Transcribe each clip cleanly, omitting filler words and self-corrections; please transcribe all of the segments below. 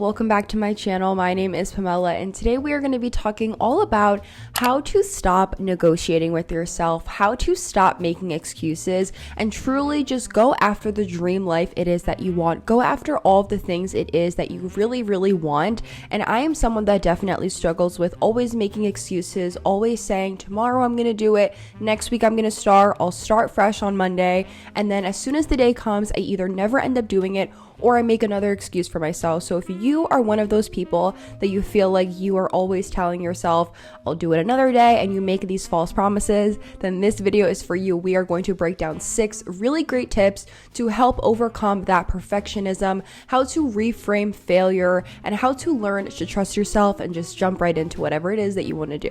welcome back to my channel. My name is Pamela, and today we are going to be talking all about how to stop negotiating with yourself, how to stop making excuses, and truly just go after the dream life it is that you want. Go after all of the things it is that you really, really want. And I am someone that definitely struggles with always making excuses, always saying, tomorrow I'm going to do it, next week I'm going to start, I'll start fresh on Monday. And then as soon as the day comes, I either never end up doing it or I make another excuse for myself. So if you are one of those people that you feel like you are always telling yourself, I'll do it another day, and you make these false promises, then this video is for you. We are going to break down 6 really great tips to help overcome that perfectionism, how to reframe failure, and how to learn to trust yourself and just jump right into whatever it is that you want to do.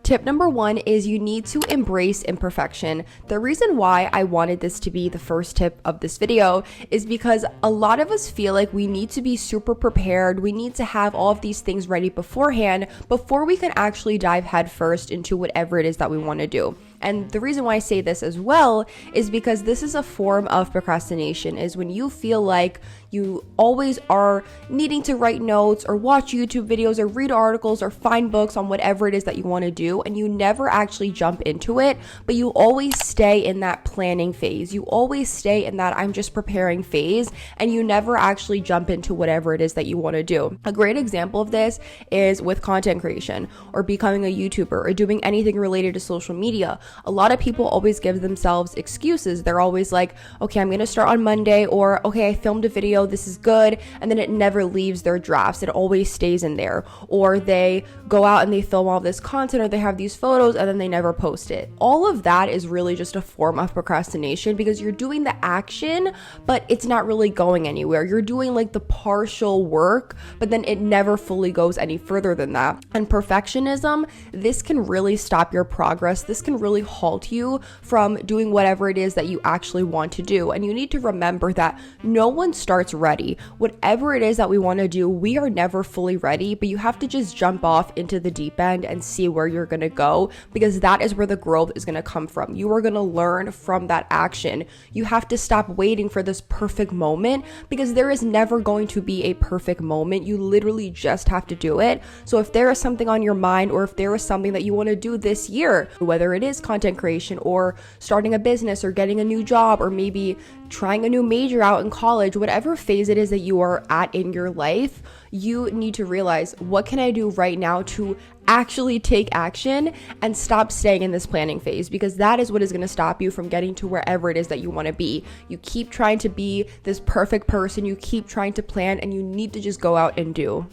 Tip number 1 is you need to embrace imperfection. The reason why I wanted this to be the first tip of this video is because a lot of us feel like we need to be super prepared. We need to have all of these things ready beforehand before we can actually dive headfirst into whatever it is that we want to do. And the reason why I say this as well is because this is a form of procrastination, is when you feel like you always are needing to write notes or watch YouTube videos or read articles or find books on whatever it is that you want to do, and you never actually jump into it, but you always stay in that planning phase. You always stay in that I'm just preparing phase, and you never actually jump into whatever it is that you want to do. A great example of this is with content creation or becoming a YouTuber or doing anything related to social media. A lot of people always give themselves excuses. They're always like, okay, I'm going to start on Monday, or okay, I filmed a video, this is good, and then it never leaves their drafts. It always stays in there. Or they go out and they film all this content, or they have these photos and then they never post it. All of that is really just a form of procrastination because you're doing the action, but it's not really going anywhere. You're doing like the partial work, but then it never fully goes any further than that. And perfectionism, this can really stop your progress. This can really halt you from doing whatever it is that you actually want to do. And you need to remember that no one starts ready. Whatever it is that we want to do, we are never fully ready, but you have to just jump off into the deep end and see where you're going to go, because that is where the growth is going to come from. You are going to learn from that action. You have to stop waiting for this perfect moment, because there is never going to be a perfect moment. You literally just have to do it. So if there is something on your mind, or if there is something that you want to do this year, whether it is content creation or starting a business or getting a new job or maybe trying a new major out in college, whatever phase it is that you are at in your life, you need to realize, what can I do right now to actually take action and stop staying in this planning phase, because that is what is going to stop you from getting to wherever it is that you want to be. You keep trying to be this perfect person, you keep trying to plan, and you need to just go out and do.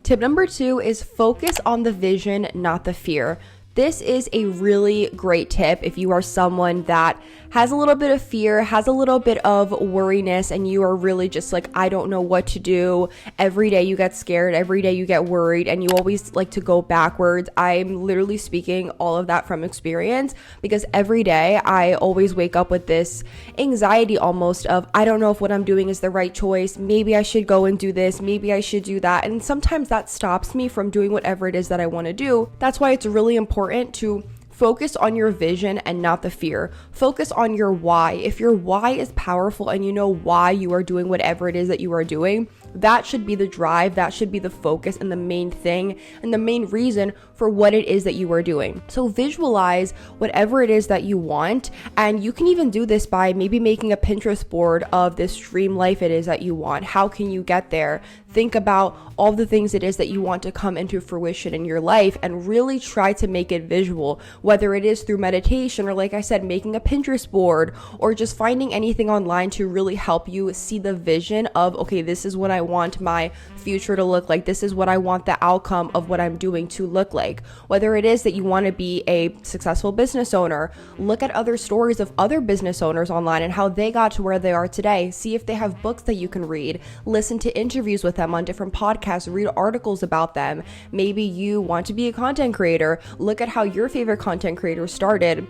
Tip number 2 is focus on the vision, not the fear. This is a really great tip if you are someone that has a little bit of fear, has a little bit of worriness, and you are really just like, I don't know what to do. Every day you get scared, every day you get worried, and you always like to go backwards. I'm literally speaking all of that from experience, because every day I always wake up with this anxiety almost of, I don't know if what I'm doing is the right choice. Maybe I should go and do this. Maybe I should do that. And sometimes that stops me from doing whatever it is that I want to do. That's why it's really important to focus on your vision and not the fear. Focus on your why. If your why is powerful and you know why you are doing whatever it is that you are doing, that should be the drive, that should be the focus and the main thing and the main reason for what it is that you are doing. So visualize whatever it is that you want, and you can even do this by maybe making a Pinterest board of this dream life it is that you want. How can you get there? Think about all the things it is that you want to come into fruition in your life and really try to make it visual, whether it is through meditation or, like I said, making a Pinterest board, or just finding anything online to really help you see the vision of, okay, this is what I want my future to look like. This is what I want the outcome of what I'm doing to look like. Whether it is that you want to be a successful business owner, look at other stories of other business owners online and how they got to where they are today. See if they have books that you can read, listen to interviews with them on different podcasts, read articles about them. Maybe you want to be a content creator. Look at how your favorite content creators started,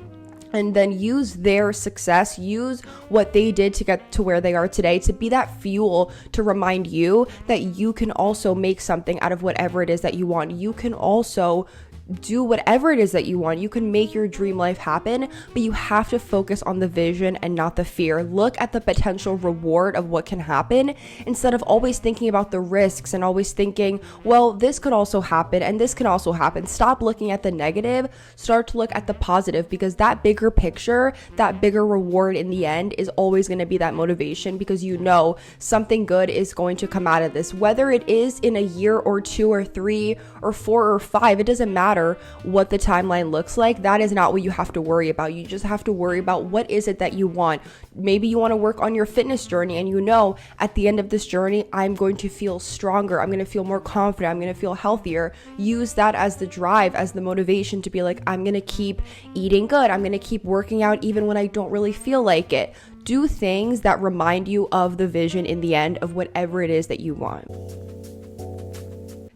and then use their success, use what they did to get to where they are today to be that fuel to remind you that you can also make something out of whatever it is that you want. You can also do whatever it is that you want. You can make your dream life happen, but you have to focus on the vision and not the fear. Look at the potential reward of what can happen instead of always thinking about the risks and always thinking, well, this could also happen and this can also happen. Stop looking at the negative, start to look at the positive, because that bigger picture, that bigger reward in the end is always going to be that motivation, because you know something good is going to come out of this. Whether it is in a year or 2 or 3 or 4 or 5, it doesn't matter what the timeline looks like. That is not what you have to worry about. You just have to worry about what is it that you want. Maybe you want to work on your fitness journey, and you know at the end of this journey, I'm going to feel stronger. I'm going to feel more confident. I'm going to feel healthier. Use that as the drive, as the motivation to be like, I'm going to keep eating good. I'm going to keep working out even when I don't really feel like it. Do things that remind you of the vision in the end of whatever it is that you want.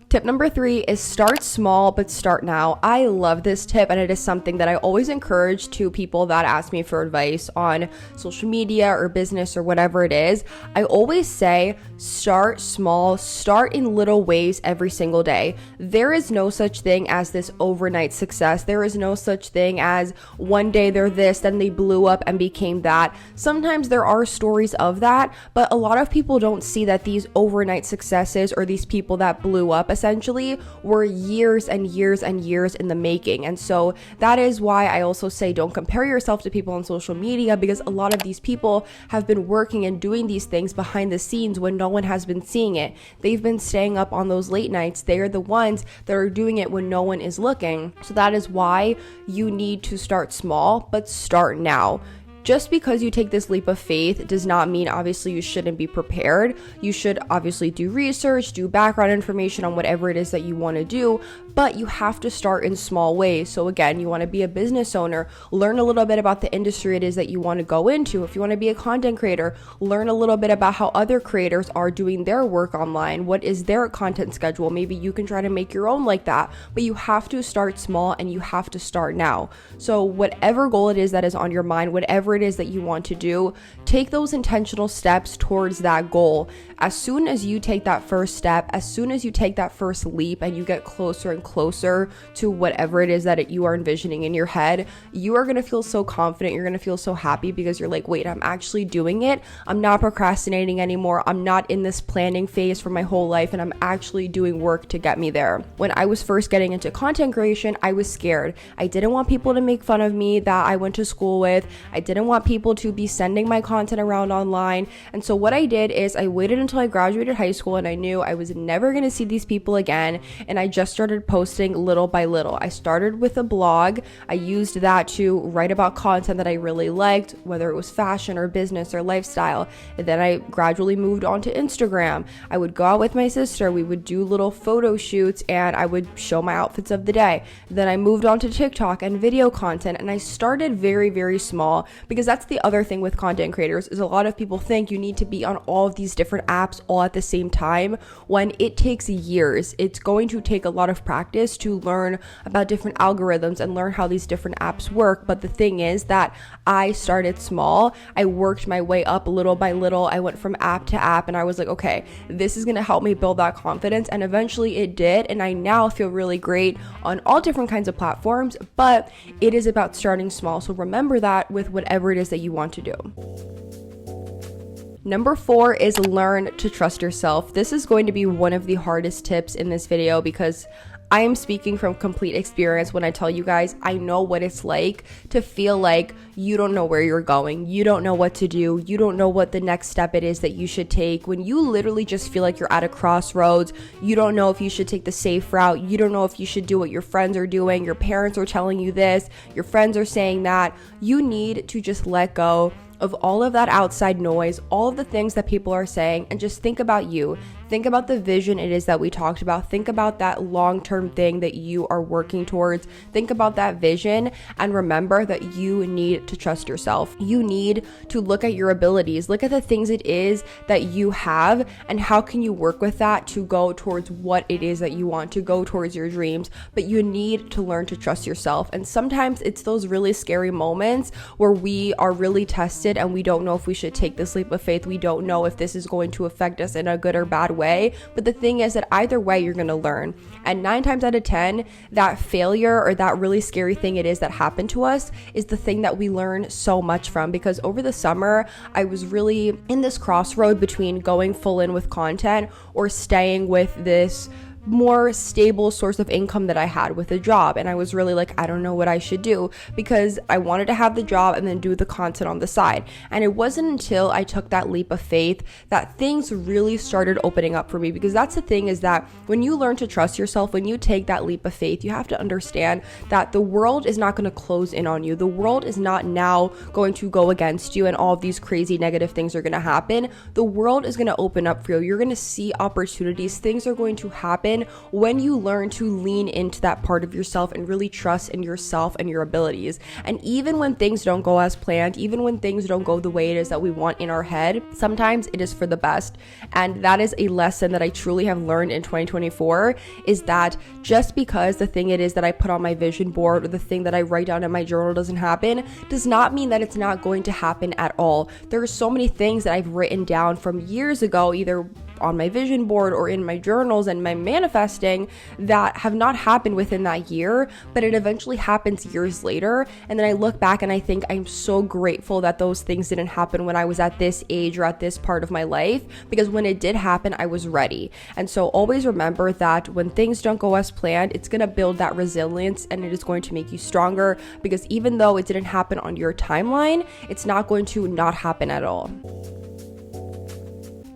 Tip number 3 is start small, but start now. I love this tip, and it is something that I always encourage to people that ask me for advice on social media or business or whatever it is. I always say, start small, start in little ways every single day. There is no such thing as this overnight success. There is no such thing as one day they're this, then they blew up and became that. Sometimes there are stories of that, but a lot of people don't see that these overnight successes or these people that blew up essentially were years and years and years in the making. And so that is why I also say don't compare yourself to people on social media, because a lot of these people have been working and doing these things behind the scenes when no one has been seeing it. They've been staying up on those late nights. They are the ones that are doing it when no one is looking. So that is why you need to start small, but start now. Just because you take this leap of faith does not mean obviously you shouldn't be prepared. You should obviously do research, do background information on whatever it is that you want to do, but you have to start in small ways. So again, you want to be a business owner, learn a little bit about the industry it is that you want to go into. If you want to be a content creator, learn a little bit about how other creators are doing their work online. What is their content schedule? Maybe you can try to make your own like that, but you have to start small and you have to start now. So whatever goal it is that is on your mind, whatever it is that you want to do, take those intentional steps towards that goal. As soon as you take that first step, as soon as you take that first leap and you get closer and closer to whatever it is that you are envisioning in your head, you are going to feel so confident. You're going to feel so happy because you're like, wait, I'm actually doing it. I'm not procrastinating anymore. I'm not in this planning phase for my whole life, and I'm actually doing work to get me there. When I was first getting into content creation, I was scared. I didn't want people to make fun of me that I went to school with. I didn't want people to be sending my content around online. And so what I did is I waited until I graduated high school, and I knew I was never going to see these people again. And I just started posting little by little. I started with a blog. I used that to write about content that I really liked, whether it was fashion or business or lifestyle. And then I gradually moved on to Instagram. I would go out with my sister. We would do little photo shoots and I would show my outfits of the day. Then I moved on to TikTok and video content, and I started very, very small, because that's the other thing with content creators is a lot of people think you need to be on all of these different apps all at the same time, when it takes years. It's going to take a lot of practice to learn about different algorithms and learn how these different apps work. But the thing is that I started small. I worked my way up little by little. I went from app to app, and I was like, okay, this is going to help me build that confidence. And eventually it did. And I now feel really great on all different kinds of platforms, but it is about starting small. So remember that with whatever it is that you want to do. Number 4 is learn to trust yourself. This is going to be one of the hardest tips in this video, because I am speaking from complete experience when I tell you guys, I know what it's like to feel like you don't know where you're going. You don't know what to do. You don't know what the next step it is that you should take. When you literally just feel like you're at a crossroads, you don't know if you should take the safe route. You don't know if you should do what your friends are doing. Your parents are telling you this. Your friends are saying that. You need to just let go of all of that outside noise, all of the things that people are saying, and just think about you. Think about the vision it is that we talked about. Think about that long-term thing that you are working towards. Think about that vision, and remember that you need to trust yourself. You need to look at your abilities, look at the things it is that you have, and how can you work with that to go towards what it is that you want, to go towards your dreams. But you need to learn to trust yourself. And sometimes it's those really scary moments where we are really tested and we don't know if we should take this leap of faith. We don't know if this is going to affect us in a good or bad way. But the thing is that either way, you're going to learn. And 9 times out of 10, that failure or that really scary thing it is that happened to us is the thing that we learn so much from. Because over the summer, I was really in this crossroad between going full in with content or staying with this more stable source of income that I had with a job. And I was really like, I don't know what I should do, because I wanted to have the job and then do the content on the side. And it wasn't until I took that leap of faith that things really started opening up for me. Because that's the thing, is that when you learn to trust yourself, when you take that leap of faith, you have to understand that the world is not going to close in on you. The world is not now going to go against you and all of these crazy negative things are going to happen. The world is going to open up for you. You're going to see opportunities. Things are going to happen when you learn to lean into that part of yourself and really trust in yourself and your abilities. And even when things don't go as planned, even when things don't go the way it is that we want in our head, sometimes it is for the best. And that is a lesson that I truly have learned in 2024, is that just because the thing it is that I put on my vision board or the thing that I write down in my journal doesn't happen, does not mean that it's not going to happen at all. There are so many things that I've written down from years ago, either on my vision board or in my journals and my manifesting, that have not happened within that year, but it eventually happens years later. And then I look back and I think I'm so grateful that those things didn't happen when I was at this age or at this part of my life, because when it did happen, I was ready. And so always remember that when things don't go as planned, it's going to build that resilience and it is going to make you stronger, because even though it didn't happen on your timeline, it's not going to not happen at all.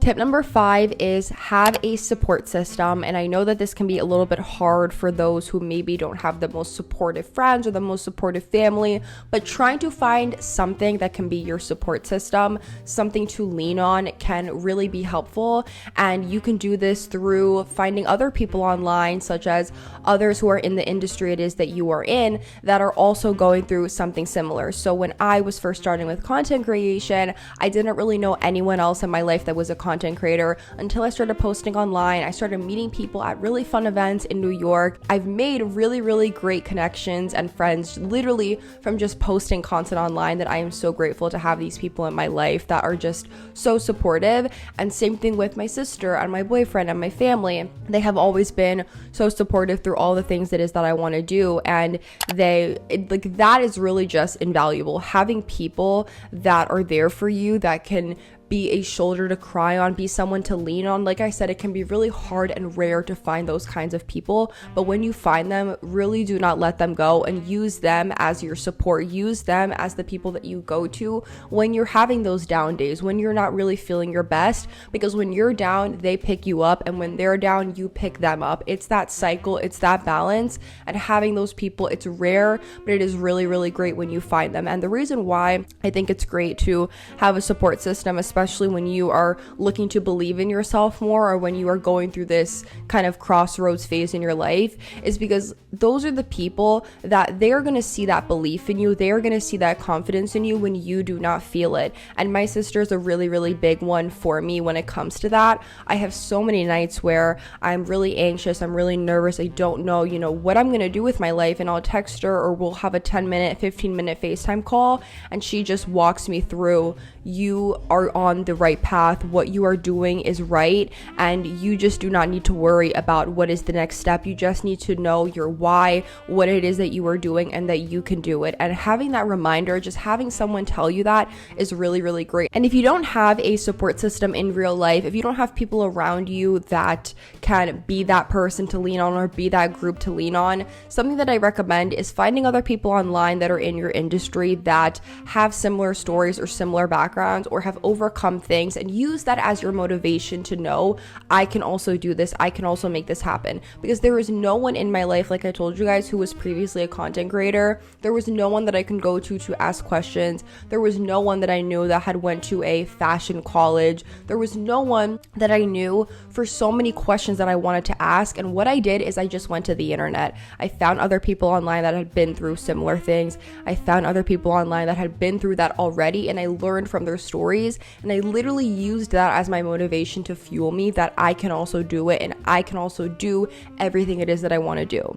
Tip number 5 is have a support system. And I know that this can be a little bit hard for those who maybe don't have the most supportive friends or the most supportive family, but trying to find something that can be your support system, something to lean on, can really be helpful. And you can do this through finding other people online, such as others who are in the industry it is that you are in, that are also going through something similar. So when I was first starting with content creation, I didn't really know anyone else in my life that was a content creator until I started posting online. I started meeting people at really fun events in New York. I've made really, really great connections and friends literally from just posting content online, that I am so grateful to have these people in my life that are just so supportive. And same thing with my sister and my boyfriend and my family. They have always been so supportive through all the things that is that I want to do. And that is really just invaluable. Having people that are there for you, that can be a shoulder to cry on, be someone to lean on. Like I said, it can be really hard and rare to find those kinds of people, but when you find them, really do not let them go and use them as your support. Use them as the people that you go to when you're having those down days, when you're not really feeling your best, because when you're down, they pick you up, and when they're down, you pick them up. It's that cycle, it's that balance, and having those people, it's rare, but it is really, really great when you find them. And the reason why I think it's great to have a support system, especially when you are looking to believe in yourself more, or when you are going through this kind of crossroads phase in your life, is because those are the people that they are going to see that belief in you. They are going to see that confidence in you when you do not feel it. And my sister is a really, really big one for me when it comes to that. I have so many nights where I'm really anxious, I'm really nervous, I don't know, what I'm going to do with my life, and I'll text her, or we'll have a 10-minute, 15-minute FaceTime call, and she just walks me through, you are on the right path, what you are doing is right, and you just do not need to worry about what is the next step. You just need to know your why, what it is that you are doing, and that you can do it. And having that reminder, just having someone tell you that, is really, really great. And if you don't have a support system in real life, if you don't have people around you that can be that person to lean on or be that group to lean on, something that I recommend is finding other people online that are in your industry that have similar stories or similar backgrounds or have overcome things, and use that as your motivation to know, I can also do this, I can also make this happen. Because there is no one in my life, like I told you guys, who was previously a content creator. There was no one that I can go to ask questions. There was no one that I knew that had went to a fashion college. There was no one that I knew for so many questions that I wanted to ask. And what I did is I just went to the internet. I found other people online that had been through similar things. I found other people online that had been through that already, and I learned from their stories, and I literally used that as my motivation to fuel me, that I can also do it, and I can also do everything it is that I want to do.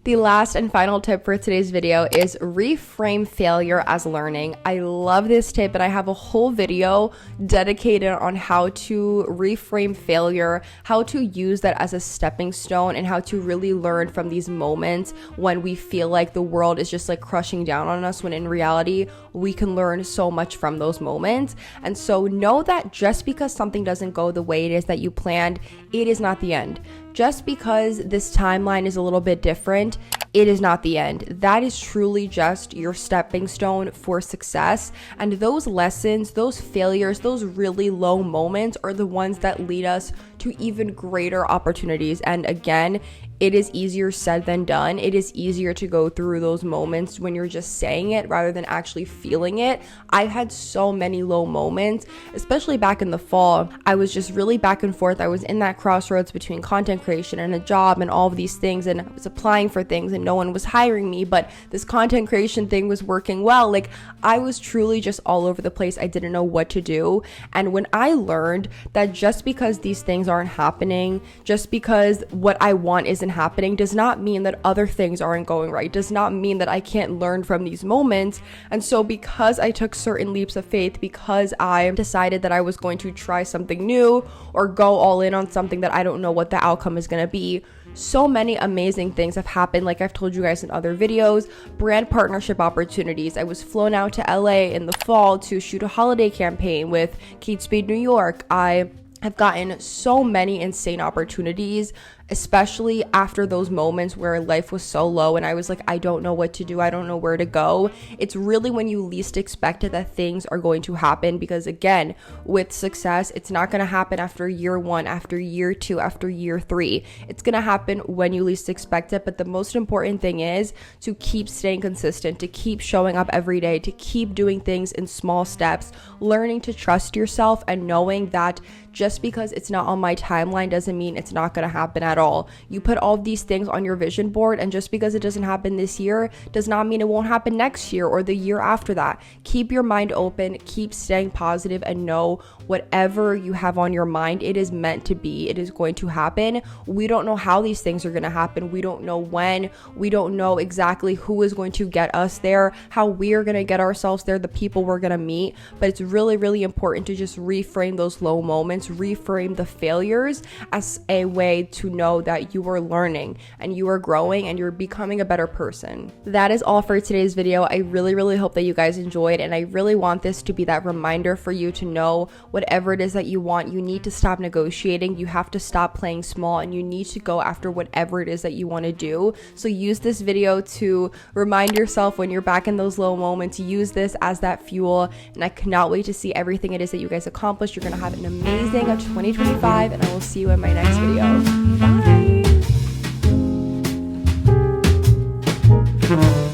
The last and final tip for today's video is reframe failure as learning. I love this tip, and I have a whole video dedicated on how to reframe failure, how to use that as a stepping stone, and how to really learn from these moments when we feel like the world is just like crushing down on us, when in reality, we can learn so much from those moments. And so know that just because something doesn't go the way it is that you planned, it is not the end. Just because this timeline is a little bit different, it is not the end. That is truly just your stepping stone for success. And those lessons, those failures, those really low moments are the ones that lead us to even greater opportunities. And again, it is easier said than done. It is easier to go through those moments when you're just saying it rather than actually feeling it. I've had so many low moments, especially back in the fall. I was just really back and forth. I was in that crossroads between content creation and a job and all of these things, and I was applying for things and no one was hiring me, but this content creation thing was working well. Like, I was truly just all over the place. I didn't know what to do. And when I learned that just because these things aren't happening, just because what I want isn't happening, does not mean that other things aren't going right, does not mean that I can't learn from these moments. And so because I took certain leaps of faith, because I decided that I was going to try something new or go all in on something that I don't know what the outcome is going to be, so many amazing things have happened. Like I've told you guys in other videos, brand partnership opportunities. I was flown out to LA in the fall to shoot a holiday campaign with Kate Spade New York. I have gotten so many insane opportunities, especially after those moments where life was so low and I was like, I don't know what to do, I don't know where to go. It's really when you least expect it that things are going to happen, because again, with success, it's not going to happen after year 1, after year 2, after year 3. It's going to happen when you least expect it. But the most important thing is to keep staying consistent, to keep showing up every day, to keep doing things in small steps, learning to trust yourself, and knowing that just because it's not on my timeline doesn't mean it's not going to happen at all. You put all of these things on your vision board, and just because it doesn't happen this year does not mean it won't happen next year or the year after that. Keep your mind open, keep staying positive, and know whatever you have on your mind, it is meant to be. It is going to happen. We don't know how these things are going to happen. We don't know when. We don't know exactly who is going to get us there, how we are going to get ourselves there, the people we're going to meet. But it's really, really important to just reframe those low moments, reframe the failures as a way to know that you are learning and you are growing and you're becoming a better person. That is all for today's video. I really, really hope that you guys enjoyed, and I really want this to be that reminder for you to know whatever it is that you want, you need to stop negotiating. You have to stop playing small, and you need to go after whatever it is that you want to do. So use this video to remind yourself when you're back in those low moments. Use this as that fuel, and I cannot wait to see everything it is that you guys accomplished. You're going to have an amazing 2025, and I will see you in my next video. Bye.